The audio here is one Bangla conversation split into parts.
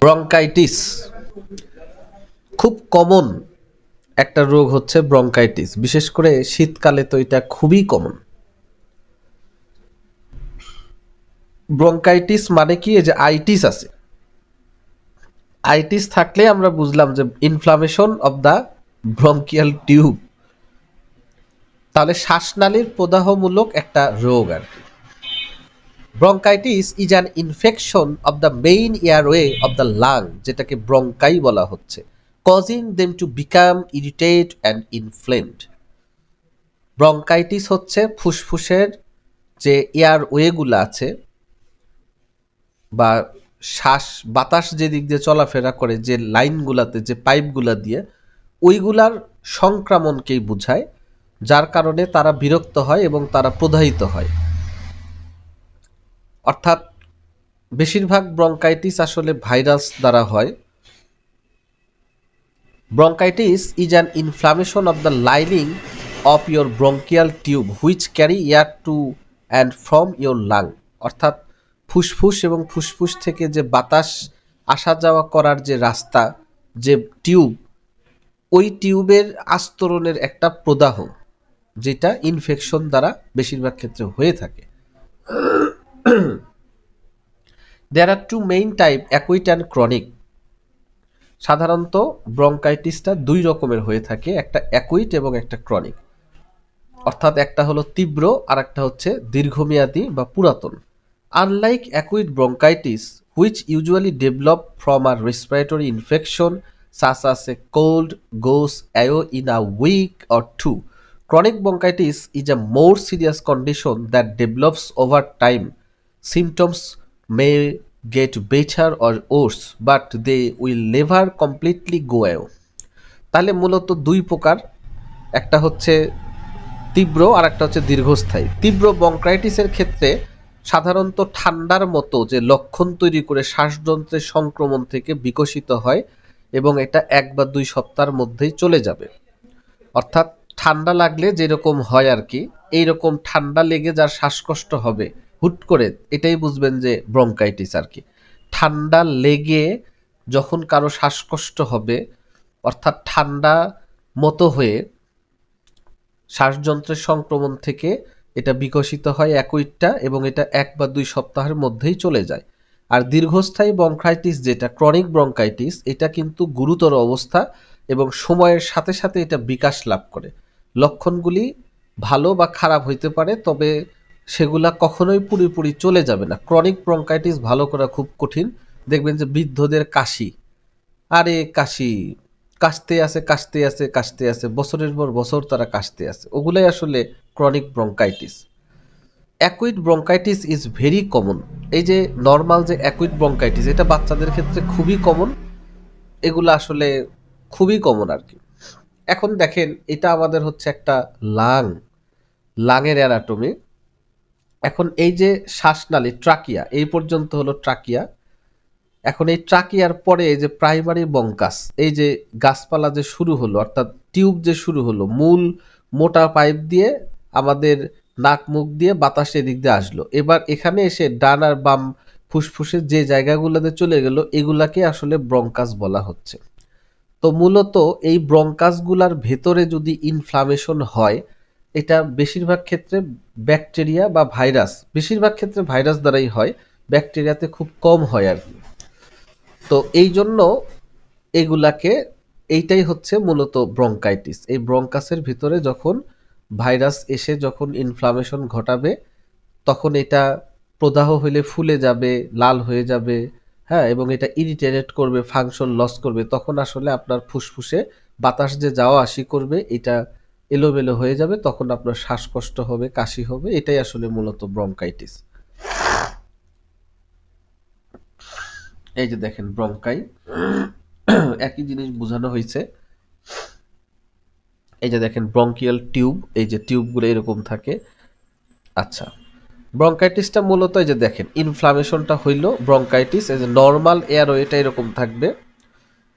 ব্রঙ্কাইটিস খুব কমন একটা রোগ হচ্ছে ব্রঙ্কাইটিস। বিশেষ করে শীতকালে তো এটা খুবই কমন। ব্রঙ্কাইটিস মানে কি, এই যে আইটিস আছে, আইটিস থাকলে আমরা বুঝলাম যে inflammation of the bronchial tube, তাহলে শ্বাসনালীর প্রদাহমূলক একটা রোগ আর কি। Bronchitis is an infection of the main airway of the lung, যেটাকে ব্রঙ্কাই বলা হচ্ছে, causing them to become irritate and inflamed. Bronchitis হচ্ছে ফুসফুসের যে এয়ারওয়েগুলো আছে বা শ্বাস বাতাস যে দিক দিয়ে চলাফেরা করে, যে লাইনগুলাতে, যে পাইপগুলা দিয়ে, ওইগুলার সংক্রমণকেই বোঝায়, যার কারণে তারা বিরক্ত হয় এবং তারা প্রদাহিত হয়। অর্থাৎ বেশিরভাগ ব্রঙ্কাইটিস আসলে ভাইরাস দ্বারা হয়। Bronchitis is an inflammation of the lining of your bronchial tube which carry air to and from your lung. অর্থাৎ ফুসফুস এবং ফুসফুস থেকে যে বাতাস আসা যাওয়া করার যে রাস্তা, যে টিউব, ওই টিউবের আস্তরণের একটা প্রদাহ, যেটা ইনফেকশন দ্বারা বেশিরভাগ ক্ষেত্রে হয়ে থাকে। There are two main type, acute and chronic. সাধারণত ব্রঙ্কাইটিসটা দুই রকমের হয়ে থাকে, একটা অ্যাকুইট এবং একটা ক্রনিক। অর্থাৎ একটা হলো তীব্র আর একটা হচ্ছে দীর্ঘমেয়াদী বা পুরাতন। Unlike acute bronchitis which usually develop from a respiratory infection such as a cold goes away in a week or two, chronic bronchitis is a more serious condition that develops over time. Symptoms may get better or worse, but they will never completely go away. তাহলে মূলত দুই প্রকার, একটা হচ্ছে তীব্র আর একটা হচ্ছে দীর্ঘস্থায়ী। তীব্র ব্রঙ্কাইটিসের ক্ষেত্রে সাধারণত ঠান্ডার মতো যে লক্ষণ তৈরি করে শ্বাসযন্ত্রের সংক্রমণ থেকে বিকশিত হয় এবং এটা 1 বা 2 সপ্তাহের মধ্যেই চলে যাবে। অর্থাৎ ঠান্ডা লাগলে যেরকম হয় আর কি, এইরকম ঠান্ডা লেগে যার শ্বাসকষ্ট হবে হুট করে, এটাই বুঝবেন যে ব্রঙ্কাইটিস আর কি। ঠান্ডা লেগে যখন কারো শ্বাসকষ্ট হবে, অর্থাৎ ঠান্ডা মতো হয়ে শ্বাসযন্ত্রের সংক্রমণ থেকে এটা বিকশিত হয় অ্যাকুইটটা, এবং এটা 1 বা 2 সপ্তাহের মধ্যেই চলে যায়। আর দীর্ঘস্থায়ী ব্রঙ্কাইটিস যেটা ক্রনিক ব্রঙ্কাইটিস, এটা কিন্তু গুরুতর অবস্থা এবং সময়ের সাথে সাথে এটা বিকাশ লাভ করে। লক্ষণগুলি ভালো বা খারাপ হইতে পারে, তবে সেগুলা কখনোই পুরোপুরি চলে যাবে না। ক্রনিক ব্রঙ্কাইটিস ভালো করা খুব কঠিন। দেখবেন যে বৃদ্ধদের কাশি, আরে কাশি, কাশতে আছে কাশতে আছে কাশতে আছে, বছরের পর বছর তারা কাশতে আছে, ওগুলাই আসলে chronic bronchitis. Acute bronchitis is very common. এই যে নর্মাল যে অ্যাকুইট ব্রঙ্কাইটিস, এটা বাচ্চাদের ক্ষেত্রে খুবই কমন, এগুলো আসলে খুবই কমন আর কি। এখন দেখেন, এটা আমাদের হচ্ছে একটা লাং, লাংয়ের অ্যানাটমি। এখন এই যে শ্বাসনালী ট্রাকিয়া, এই পর্যন্ত হলো ট্রাকিয়া। এখন এই ট্রাকিয়ার পরে এই যে প্রাইমারি বঙ্কাস, এই যে গাছপালা যে শুরু হলো, অর্থাৎ টিউব যে শুরু হলো, মূল মোটা পাইপ দিয়ে আমাদের নাক মুখ দিয়ে বাতাস এদিক দিয়ে আসলো, এবার এখানে এসে ডান আর বাম ফুসফুসের যে জায়গাগুলোতে চলে গেল, এগুলাকে আসলে ব্রঙ্কাস বলা হচ্ছে। তো মূলত এই ব্রঙ্কাসগুলার ভেতরে যদি ইনফ্লামেশন হয়, এটা বেশিরভাগ ক্ষেত্রে ব্যাকটেরিয়া বা ভাইরাস, বেশিরভাগ ক্ষেত্রে ভাইরাস দ্বারাই হয়, ব্যাকটেরিয়াতে খুব কম হয় আর কি। তো এই জন্য এগুলাকে, এইটাই হচ্ছে মূলত ব্রঙ্কাইটিস। এই ব্রঙ্কাসের ভিতরে যখন ভাইরাস এসে যখন ইনফ্লামেশন ঘটাবে, তখন এটা প্রদাহ হইলে ফুলে যাবে, লাল হয়ে যাবে, হ্যাঁ, এবং এটা ইরিটেট করবে, ফাংশন লস করবে, তখন আসলে আপনার ফুসফুসে বাতাস যে যাওয়া আসি করবে, এটা এলোমেলো হয়ে যাবে, তখন আপনার শ্বাসকষ্ট হবে, কাশি হবে, এটাই আসলে মূলত ব্রঙ্কাইটিস। এই যে দেখেন ব্রঙ্কাই, একই জিনিস বোঝানো হয়েছে। এই যে দেখেন ব্রঙ্কিয়াল টিউব, এই যে টিউবগুলো এরকম থাকে। আচ্ছা, ব্রঙ্কাইটিসটা মূলত এই যে দেখেন ইনফ্লামেশনটা হইল ব্রঙ্কাইটিস, এই যে নর্মাল এয়ারওয়েটা এরকম থাকবে,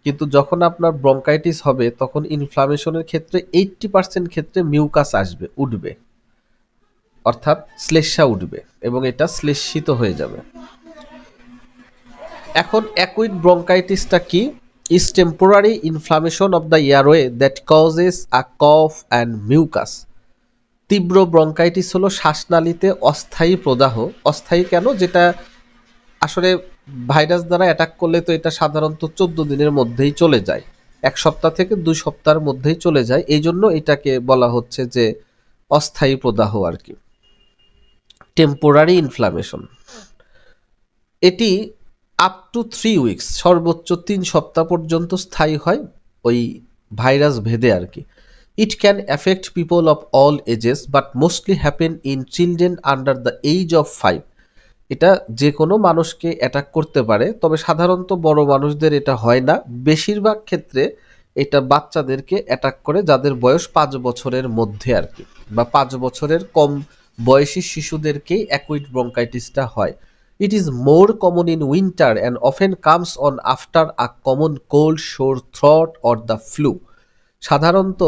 কিন্তু যখন আপনার ব্রঙ্কাইটিস হবে তখন ইনফ্লামেশনের ক্ষেত্রে 80% ক্ষেত্রে মিউকাস আসবে, উঠবে, অর্থাৎ শ্লেষ্মা উঠবে এবং এটা শ্লেষিত হয়ে যাবে। এখন অ্যাকুইড ব্রঙ্কাইটিসটা কি? Is temporary inflammation of the airway that causes a cough and mucous. তীব্র ব্রঙ্কাইটিস হলো শ্বাসনালীতে অস্থায়ী প্রদাহ। অস্থায়ী কেন? যেটা আসলে ভাইরাস দ্বারা অ্যাটাক করলে তো এটা সাধারণত 14 দিনের মধ্যেই চলে যায়, 1 সপ্তাহ থেকে 2 সপ্তাহের মধ্যেই চলে যায়, এই জন্য এটাকে বলা হচ্ছে যে অস্থায়ী প্রদাহ আর কি, টেম্পোরারি ইনফ্লামেশন। এটি আপ টু 3 উইকস, সর্বোচ্চ 3 সপ্তাহ পর্যন্ত স্থায়ী হয় ওই ভাইরাস ভেদে আর কি। It can affect people of all ages but mostly happen in children under the age of 5। এটা যে কোনো মানুষকে অ্যাটাক করতে পারে, তবে সাধারণত বড় মানুষদের এটা হয় না। বেশিরভাগ ক্ষেত্রে এটা বাচ্চাদেরকে অ্যাটাক করে যাদের বয়স 5 বছরের মধ্যে আর কি, বা 5 বছরের কম বয়সী শিশুদেরকেই অ্যাকুইড ব্রঙ্কাইটিসটা হয়। It is more common in winter and often comes on after a common cold, sore throat or the flu. সাধারণত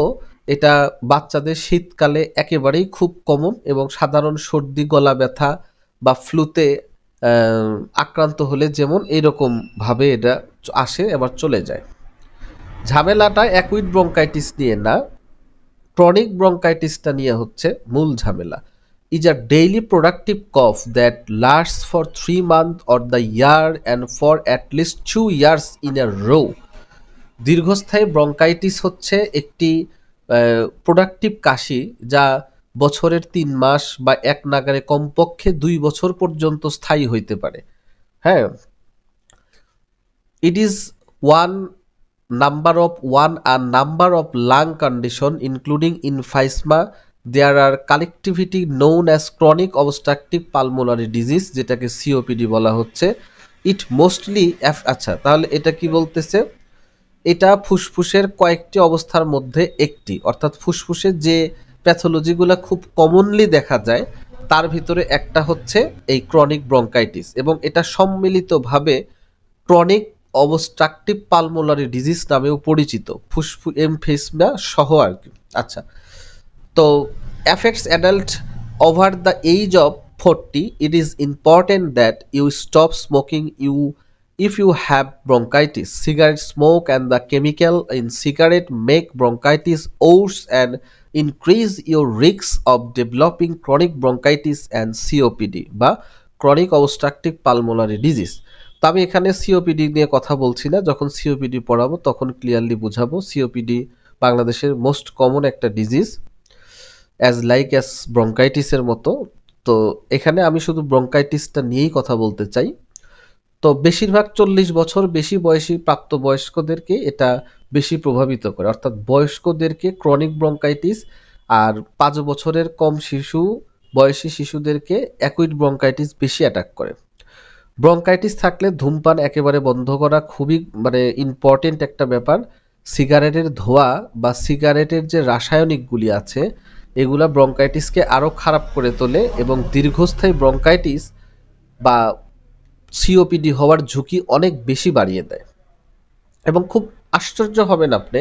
এটা বাচ্চাদের শীতকালে একেবারেই খুব কমন, এবং সাধারণ সর্দি, গলা ব্যথা বা ফ্লুতে আক্রান্ত হলে যেমন এইরকম ভাবে এটা আসে এবার চলে যায়। ঝামেলাটা অ্যাকুইড ব্রঙ্কাইটিস নিয়ে না, ক্রনিক ব্রঙ্কাইটিসটা নিয়ে হচ্ছে মূল ঝামেলা। Is a daily productive cough that lasts for 3 month or the year and for at least 2 years in a row. দীর্ঘস্থায়ী ব্রঙ্কাইটিস হচ্ছে একটি প্রোডাক্টিভ কাশি যা বছরের 3 মাস বা এক নাগারে কমপক্ষে 2 বছর পর্যন্ত স্থায়ী হইতে পারে। হ্যাঁ, it is one number of lung condition including emphysema. There are collectivity known as chronic obstructive pulmonary disease, যেটাকে সিওপিডি বলা হচ্ছে। ইট মোস্টলি আচ্ছা, তাহলে এটা কি বলতেছে? এটা ফুসফুসের কয়েকটি অবস্থার মধ্যে একটি, অর্থাৎ ফুসফুসের যে প্যাথোলজিগুলো খুব কমনলি দেখা যায় তার ভিতরে একটা হচ্ছে এই ক্রনিক ব্রঙ্কাইটিস, এবং এটা সম্মিলিতভাবে ক্রনিক অবস্ট্রাকটিভ পালমোনারি ডিজিজ নামেও পরিচিত, ফুসফুস এমফিসমা সহ আর কি। আচ্ছা, তো affects adult over the age of 40. It is important that you stop smoking if you have bronchitis. Cigarette smoke and the chemical in cigarette make bronchitis worse and increase your risk of developing chronic bronchitis and COPD বা chronic obstructive pulmonary disease. তো আমি এখানে সিওপিডি নিয়ে কথা বলছি না, যখন সিওপিডি পড়াবো তখন ক্লিয়ারলি বুঝাবো। সিওপিডি বাংলাদেশের মোস্ট কমন একটা ডিজিজ, অ্যাজ ব্রঙ্কাইটিসের মতো। তো এখানে আমি শুধু ব্রঙ্কাইটিসটা নিয়েই কথা বলতে চাই। তো বেশিরভাগ 40 বছর বেশি বয়সী প্রাপ্তবয়স্কদেরকে এটা বেশি প্রভাবিত করে, অর্থাৎ বয়স্কদেরকে ক্রনিক ব্রঙ্কাইটিস, আর 5 বছরের কম বয়সী শিশুদেরকে অ্যাকুইড ব্রঙ্কাইটিস বেশি অ্যাটাক করে। ব্রঙ্কাইটিস থাকলে ধূমপান একেবারে বন্ধ করা খুবই ইম্পর্টেন্ট একটা ব্যাপার। সিগারেটের ধোঁয়া বা সিগারেটের যে রাসায়নিকগুলি আছে এগুলা ব্রঙ্কাইটিসকে আরও খারাপ করে তোলে এবং দীর্ঘস্থায়ী ব্রঙ্কাইটিস বা সিওপিডি হওয়ার ঝুঁকি অনেক বেশি বাড়িয়ে দেয়। এবং খুব আশ্চর্য হবেন আপনি,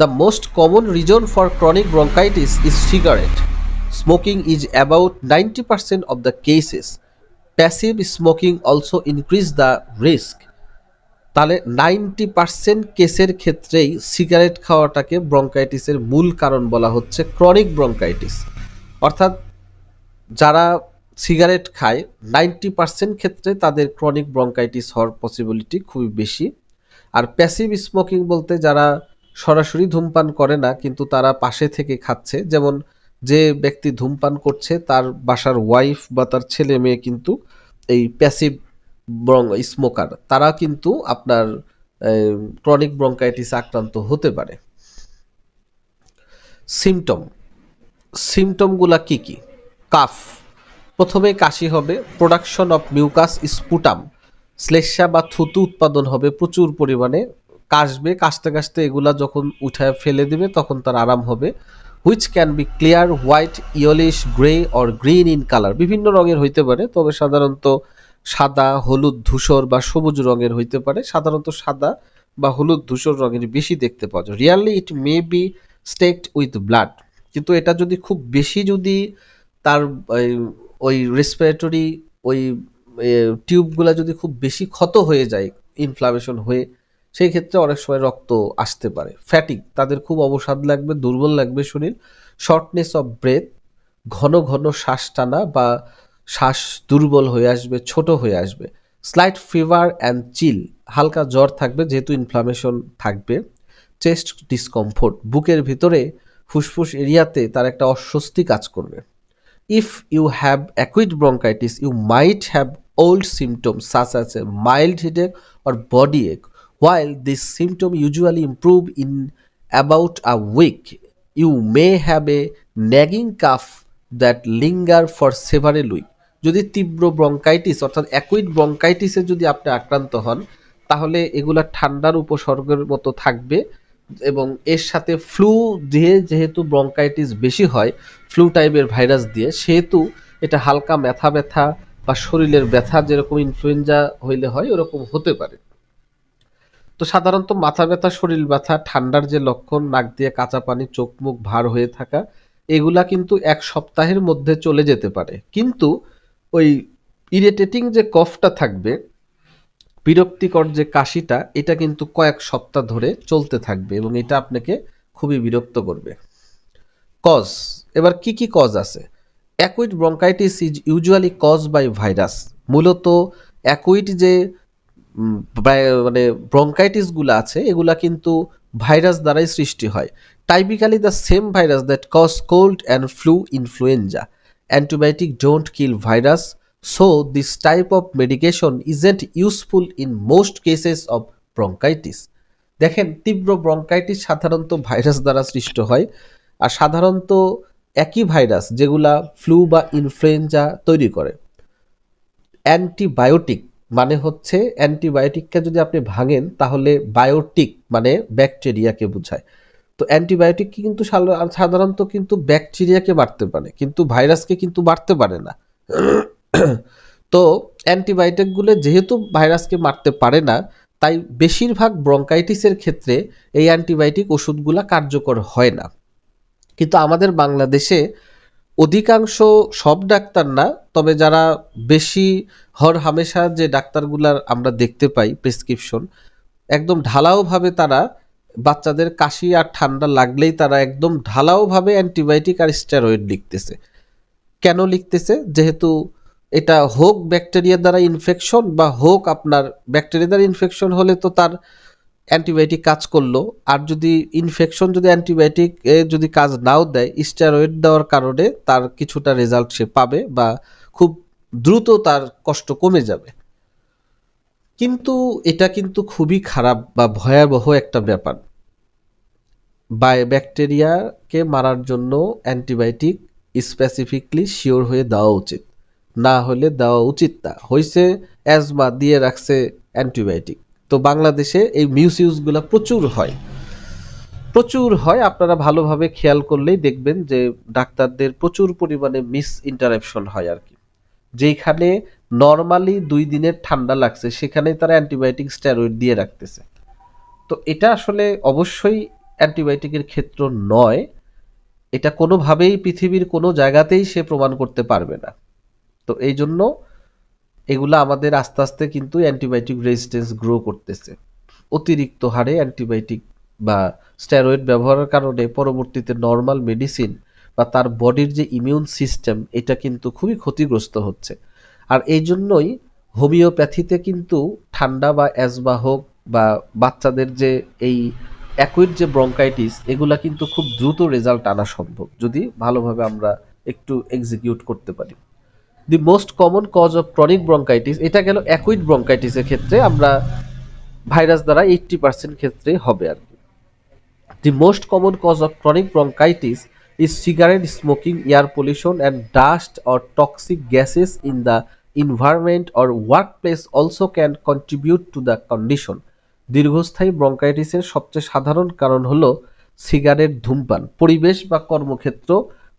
the most common reason for chronic bronchitis is cigarette smoking is about 90% of the cases. Passive smoking also increase the risk. তাহলে 90% কেসের ক্ষেত্রেই সিগারেট খাওয়াটাকে ব্রঙ্কাইটিসের মূল কারণ বলা হচ্ছে ক্রনিক ব্রঙ্কাইটিস। অর্থাৎ যারা সিগারেট খায় 90% ক্ষেত্রে তাদের ক্রনিক ব্রঙ্কাইটিস হওয়ার পসিবিলিটি খুবই বেশি। আর প্যাসিভ স্মোকিং বলতে যারা সরাসরি ধূমপান করে না কিন্তু তারা পাশে থেকে খাচ্ছে, যেমন যে ব্যক্তি ধূমপান করছে তার বাসার ওয়াইফ বা তার ছেলে মেয়ে কিন্তু এই প্যাসিভ স্মোকার, তারা কিন্তু আপনার ক্রনিক ব্রঙ্কাইটিস আক্রান্ত হতে পারে। সিমটমগুলা কি কি? কাফ, প্রথমে কাশি হবে, প্রোডাকশন অফ মিউকাস স্পুটাম, শ্লেষ্মা বা থুতু উৎপাদন হবে প্রচুর পরিমাণে, কাশবে, কাশতে কাশতে এগুলা যখন উঠায় ফেলে দিবে তখন তার আরাম হবে। Which can be clear, white, yellowish, grey or green in colour, বিভিন্ন রঙের হইতে পারে, তবে সাধারণত সাদা, হলুদ, ধূসর বা সবুজ রঙের হইতে পারে। সাধারণত সাদা বা হলুদ ধূসর রঙের বেশি দেখতে পাওয়া যায়। Rarely it may be streaked with blood, কিন্তু এটা যদি খুব বেশি যদি তার ওই রেসপিরেটরি ওই টিউবগুলা যদি খুব বেশি ক্ষত হয়ে যায়, ইনফ্লামেশন হয়ে সেই ক্ষেত্রে অনেক সময় রক্ত আসতে পারে। ফ্যাটিক, তাদের খুব অবসাদ লাগবে, দুর্বল লাগবে শরীর। শর্টনেস অফ ব্রেথ, ঘন ঘন শ্বাস টানা বা শ্বাস দুর্বল হয়ে আসবে, ছোট হয়ে আসবে। স্লাইট ফিভার অ্যান্ড চিল, হালকা জ্বর থাকবে যেহেতু ইনফ্লামেশন থাকবে। চেস্ট ডিসকমফোর্ট, বুকের ভিতরে ফুসফুস এরিয়াতে তার একটা অস্বস্তি কাজ করবে। If you have acute bronchitis, you might have old symptoms such as a mild headache or body ache. While these symptoms usually improve in about a week, you may have a nagging cough that linger for several weeks. যদি তীব্র ব্রঙ্কাইটিস অর্থাৎ অ্যাকুইড ব্রঙ্কাইটিসে যদি আপনি আক্রান্ত হন, তাহলে এগুলা ঠান্ডার উপসর্গের মতো থাকবে এবং এর সাথে ফ্লু দিয়ে যেহেতু ব্রঙ্কাইটিস বেশি হয় ফ্লু টাইপের ভাইরাস দিয়ে, সেহেতু এটা হালকা ব্যথা ব্যথা বা শরীরের ব্যথা যেরকম ইনফ্লুয়েঞ্জা হইলে হয় ওরকম হতে পারে। তো সাধারণত মাথা ব্যথা, শরীর ব্যথা, ঠান্ডার যে লক্ষণ, নাক দিয়ে কাঁচা পানি, চোখ মুখ ভার হয়ে থাকা, এগুলা কিন্তু 1 সপ্তাহের মধ্যে চলে যেতে পারে। কিন্তু ওই ইরিটেটিং যে কফটা থাকবে, বিরক্তিকর যে কাশিটা, এটা কিন্তু কয়েক সপ্তাহ ধরে চলতে থাকবে এবং এটা আপনাকে খুবই বিরক্ত করবে। কজ, এবার কি কি কজ আছে? Acute bronchitis is usually cause by virus. মূলত অ্যাকুইড যে মানে ব্রঙ্কাইটিসগুলো আছে এগুলা কিন্তু ভাইরাস দ্বারাই সৃষ্টি হয়। Typically the same virus that cause cold and flu, influenza. Antibiotic don't kill virus, so this type of medication isn't useful in most cases of bronchitis. দেখেন, তীব্র ব্রঙ্কাইটিস সাধারণত ভাইরাস দ্বারা সৃষ্ট হয়। আর সাধারণত একই ভাইরাস যেগুলা ফ্লু বা ইনফ্লুয়েঞ্জা তৈরি করে। অ্যান্টিবায়োটিক মানে হচ্ছে, অ্যান্টিবায়োটিককে যদি আপনি ভাঙেন তাহলে বায়োটিক মানে ব্যাকটেরিয়াকে বোঝায়। তো অ্যান্টিবায়োটিক কিন্তু সাধারণত কিন্তু ব্যাকটেরিয়াকে মারতে পারে, কিন্তু ভাইরাসকে কিন্তু মারতে পারে না। তো অ্যান্টিবায়োটিকগুলো যেহেতু ভাইরাসকে মারতে পারে না, তাই বেশিরভাগ ব্রঙ্কাইটিসের ক্ষেত্রে এই অ্যান্টিবায়োটিক ওষুধগুলা কার্যকর হয় না। কিন্তু আমাদের বাংলাদেশে অধিকাংশ, সব ডাক্তার না, তবে যারা বেশি হামেশা যে ডাক্তারগুলার আমরা দেখতে পাই প্রেসক্রিপশন, একদম ঢালাওভাবে তারা বাচ্চাদের কাশি আর ঠান্ডা লাগলেই তারা একদম ঢালাওভাবে অ্যান্টিবায়োটিক আর স্টেরয়েড লিখতেছে। কেন লিখতেছে? যেহেতু এটা হোক ব্যাকটেরিয়া দ্বারা ইনফেকশন বা হোক আপনার ব্যাকটেরিয়া দ্বারা ইনফেকশন হলে তো তার অ্যান্টিবায়োটিক কাজ করলো, আর যদি ইনফেকশন যদি অ্যান্টিবায়োটিক যদি কাজ নাও দেয়, স্টেরয়েড দেওয়ার কারণে তার কিছুটা রেজাল্ট সে পাবে বা খুব দ্রুত তার কষ্ট কমে যাবে। কিন্তু এটা কিন্তু খুবই খারাপ বা ভয়াবহ একটা ব্যাপার। ব্যাকটেরিয়াকে মারার জন্য অ্যান্টিবায়োটিক স্পেসিফিকলি শিওর হয়ে দেওয়া উচিত, না হলে দেওয়া উচিত না। হয়েছে অ্যাজমা, দিয়ে রাখছে অ্যান্টিবায়োটিক। তো বাংলাদেশে এই মিসইউজগুলো প্রচুর হয়, প্রচুর হয়। আপনারা ভালোভাবে খেয়াল করলেই দেখবেন যে ডাক্তারদের প্রচুর পরিমাণে মিস ইন্টারাপশন হয় আর কি। যেখানে নর্মালি 2 দিনের ঠান্ডা লাগছে সেখানে তারা অ্যান্টিবায়োটিক স্টেরয়েড দিয়ে রাখতেছে। তো এটা আসলে অবশ্যই অ্যান্টিবায়োটিকের ক্ষেত্র নয়। এটা কোনোভাবেই পৃথিবীর কোনো জায়গাতেই সে প্রমাণ করতে পারবে না। তো এই জন্য এগুলা আমাদের আস্তে আস্তে কিন্তু অ্যান্টিবায়োটিক রেজিস্ট্যান্স গ্রো করতেছে। অতিরিক্ত হারে অ্যান্টিবায়োটিক বা স্টেরয়েড ব্যবহারের কারণে পরবর্তীতে নর্মাল মেডিসিন বা তার বডির যে ইমিউন সিস্টেম, এটা কিন্তু খুবই ক্ষতিগ্রস্ত হচ্ছে। আর এই জন্যই হোমিওপ্যাথিতে কিন্তু ঠান্ডা বা অ্যাজমা হোক বা বাচ্চাদের যে এই অ্যাকুইড যে ব্রঙ্কাইটিস, এগুলা কিন্তু খুব দ্রুত রেজাল্ট আনা সম্ভব যদি ভালোভাবে আমরা একটু এক্সিকিউট করতে পারি। The most common cause of chronic bronchitis, এটা গেল অ্যাকুইড ব্রঙ্কাইটিসের ক্ষেত্রে, আমরা ভাইরাস দ্বারা 80% ক্ষেত্রে হবে আর কি। The most common cause of chronic bronchitis is cigarette smoking, air pollution, and dust or toxic gases in the environment or workplace also can contribute to the condition. দীর্ঘস্থায়ী ব্রঙ্কাইটিসের সবচেয়ে সাধারণ কারণ হলো সিগারেট ধূমপান, পরিবেশ বা কর্মক্ষেত্র,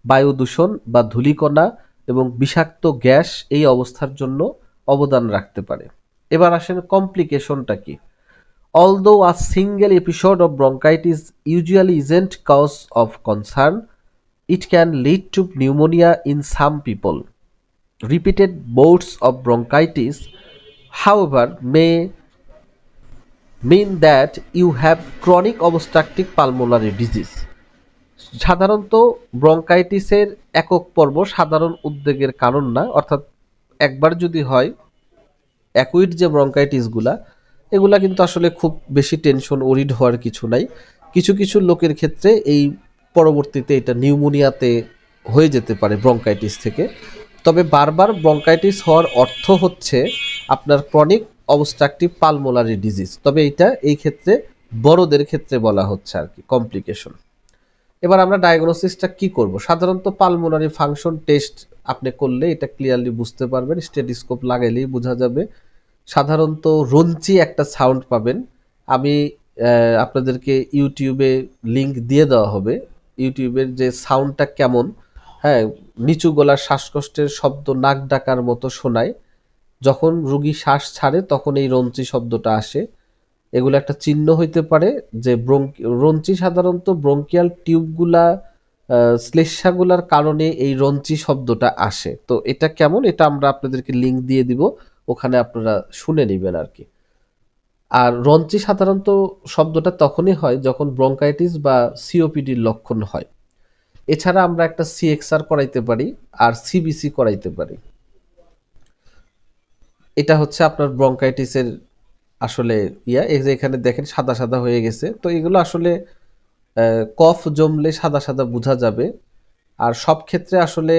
বায়ু দূষণ বা ধূলিকণা এবং বিষাক্ত গ্যাস এই অবস্থার জন্য অবদান রাখতে পারে। এবার আসেন কমপ্লিকেশনটা কি। Although a single episode of bronchitis usually isn't cause of concern, it can lead to pneumonia in some people. Repeated bouts of bronchitis, however, may mean that you have chronic obstructive pulmonary disease. সাধারণত ব্রঙ্কাইটিসের একক পর্ব সাধারণ উদ্বেগের কারণ না, অর্থাৎ একবার যদি হয় অ্যাকুইড যে ব্রঙ্কাইটিসগুলা, এগুলা কিন্তু আসলে খুব বেশি টেনশন ওরিড হওয়ার কিছু নাই। কিছু কিছু লোকের ক্ষেত্রে এই পরবর্তীতে এটা নিউমোনিয়াতে হয়ে যেতে পারে ব্রঙ্কাইটিস থেকে। তবে বারবার ব্রঙ্কাইটিস হওয়ার অর্থ হচ্ছে আপনার ক্রনিক অবস্ট্রাকটিভ পালমোনারি ডিজিজ, তবে এটা এই ক্ষেত্রে বড়দের ক্ষেত্রে বলা হচ্ছে আর কি, কমপ্লিকেশন। এবার আমরা ডায়াগনোসিসটা কি করব? সাধারণত পালমোনারি ফাংশন টেস্ট আপনি করলে এটা ক্লিয়ারলি বুঝতে পারবেন, স্টেথোস্কোপ লাগাইলেই বোঝা যাবে। সাধারণত রঞ্চি একটা সাউন্ড পাবেন। আমি আপনাদেরকে ইউটিউবে লিংক দিয়ে দেওয়া হবে, ইউটিউবের যে সাউন্ডটা কেমন, হ্যাঁ, নিচু গলার শ্বাসকষ্টের শব্দ নাক ডাকার মতো শোনায়। যখন রুগী শ্বাস ছাড়ে তখন এই রঞ্চি শব্দটা আসে। এগুলো একটা চিহ্ন হইতে পারে যে রঞ্চি সাধারণত ব্রঙ্কিয়াল টিউবগুলা শ্লেষ্মাগুলার কারণে এই রঞ্চি শব্দটা আসে। তো এটা কেমন, এটা আমরা আপনাদেরকে লিংক দিয়ে দিব, ওখানে আপনারা শুনে নেবেন আর কি। আর রঞ্চি সাধারণত শব্দটা তখনই হয় যখন ব্রঙ্কাইটিস বা সিওপিডির লক্ষণ হয়। এছাড়া আমরা একটা সিএক্সআর করাইতে পারি আর সিবিসি করাইতে পারি। এটা হচ্ছে আপনার ব্রঙ্কাইটিসের আসলে এই যে এখানে দেখেন সাদা সাদা হয়ে গেছে, তো এগুলো আসলে কফ জমলে সাদা সাদা বোঝা যাবে। আর সব ক্ষেত্রে আসলে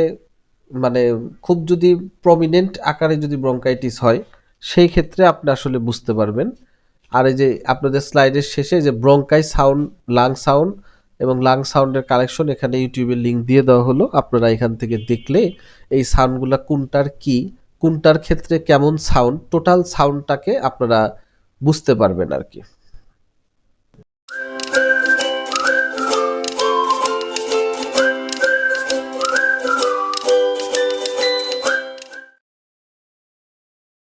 মানে খুব যদি প্রমিনেন্ট আকারে যদি ব্রঙ্কাইটিস হয় সেই ক্ষেত্রে আপনি আসলে বুঝতে পারবেন। আর এই যে আপনাদের স্লাইডের শেষে যে ব্রঙ্কাই সাউন্ড, লাং সাউন্ড এবং লাং সাউন্ডের কালেকশন এখানে ইউটিউবের লিংক দিয়ে দেওয়া হলো, আপনারা এখান থেকে দেখলে এই সাউন্ডগুলা কোনটার কি, কোনটার ক্ষেত্রে কেমন সাউন্ড, টোটাল সাউন্ডটাকে আপনারা বুঝতে পারবেন আর কি।